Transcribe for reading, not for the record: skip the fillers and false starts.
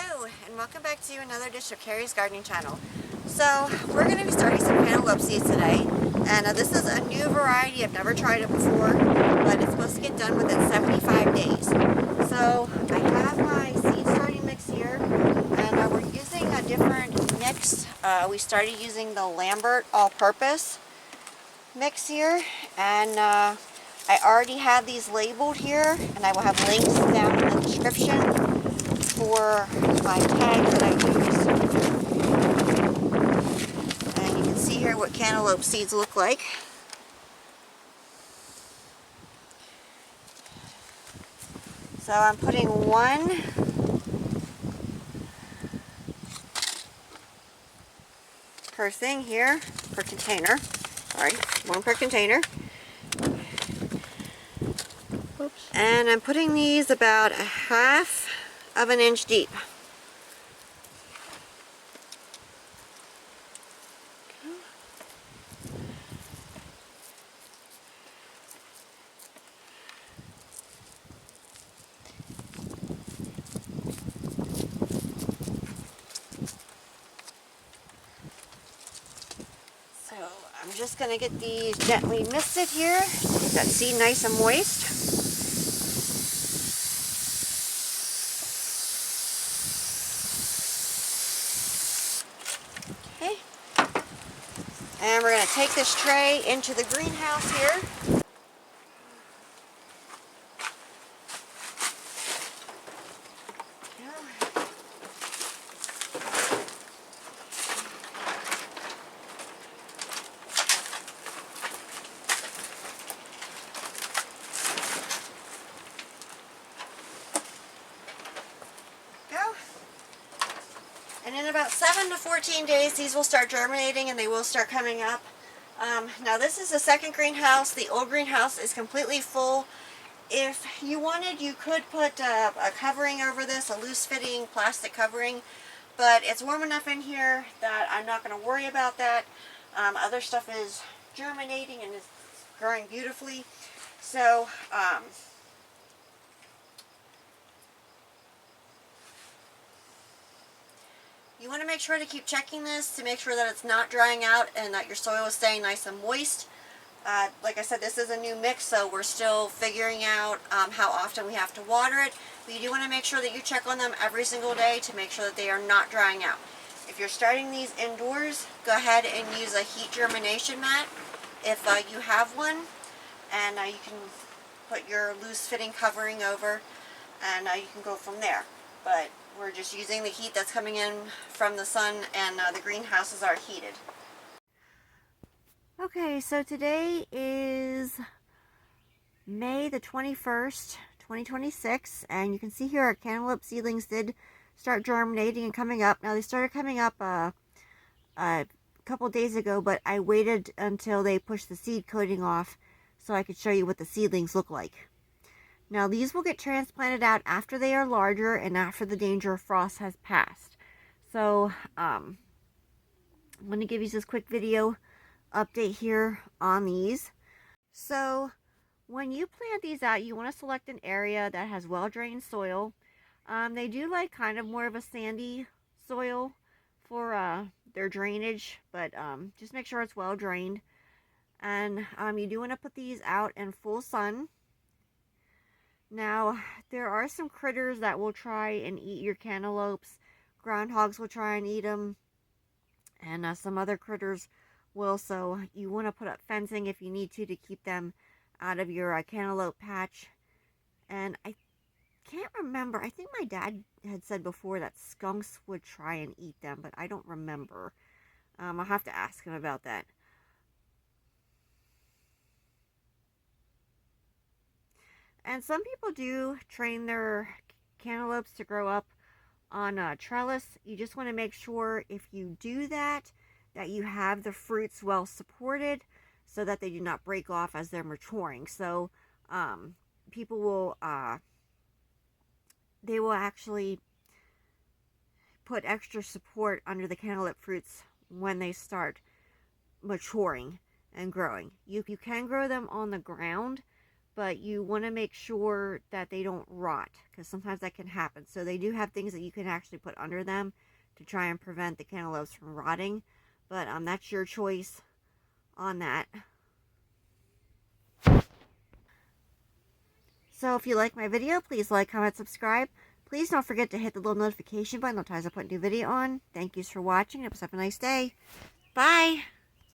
Hello, and welcome back to another dish of Carrie's Gardening Channel. So, we're going to be starting some cantaloupe seeds today, and this is a new variety. I've never tried it before, but it's supposed to get done within 75 days. So, I have my seed starting mix here, and we're using a different mix. We started using the Lambert all-purpose mix here, and I already have these labeled here, and I will have links down in the description for my tags that I use. And you can see here what cantaloupe seeds look like. So I'm putting one per thing here, per container. Sorry, one per container. Oops. And I'm putting these about a half of an inch deep. So I'm just going to get these gently misted here, get that seed nice and moist. Okay. And we're going to take this tray into the greenhouse here. And in about 7 to 14 days, these will start germinating and they will start coming up. Now this is the second greenhouse. The old greenhouse is completely full. If you wanted, you could put a covering over this, a loose-fitting plastic covering, but it's warm enough in here that I'm not going to worry about that. Other stuff is germinating and is growing beautifully. So, you want to make sure to keep checking this to make sure that it's not drying out and that your soil is staying nice and moist. Like I said, this is a new mix, so we're still figuring out how often we have to water it. But you do want to make sure that you check on them every single day to make sure that they are not drying out. If you're starting these indoors, go ahead and use a heat germination mat if you have one. And you can put your loose-fitting covering over, and you can go from there. But we're just using the heat that's coming in from the sun, and the greenhouses are heated. Okay, so today is May the 21st, 2026, and you can see here our cantaloupe seedlings did start germinating and coming up. Now they started coming up a couple days ago, but I waited until they pushed the seed coating off so I could show you what the seedlings look like. Now these will get transplanted out after they are larger and after the danger of frost has passed. So I'm going to give you this quick video update here on these. So when you plant these out, you want to select an area that has well-drained soil. They do like kind of more of a sandy soil for their drainage, but just make sure it's well drained. And you do want to put these out in full sun. Now, there are some critters that will try and eat your cantaloupes. Groundhogs will try and eat them, and some other critters will, so you want to put up fencing if you need to keep them out of your cantaloupe patch. And I can't remember, I think my dad had said before that skunks would try and eat them, but I don't remember. I'll have to ask him about that. And some people do train their cantaloupes to grow up on a trellis. You just want to make sure if you do that, that you have the fruits well supported so that they do not break off as they're maturing. So people will, they will actually put extra support under the cantaloupe fruits when they start maturing and growing. You can grow them on the ground, but you want to make sure that they don't rot, because sometimes that can happen. So they do have things that you can actually put under them to try and prevent the cantaloupes from rotting, but that's your choice on that. So if you like my video, please like, comment, subscribe. Please don't forget to hit the little notification button. Notifies I put a new video on. Thank you for watching. Have a nice day. Bye.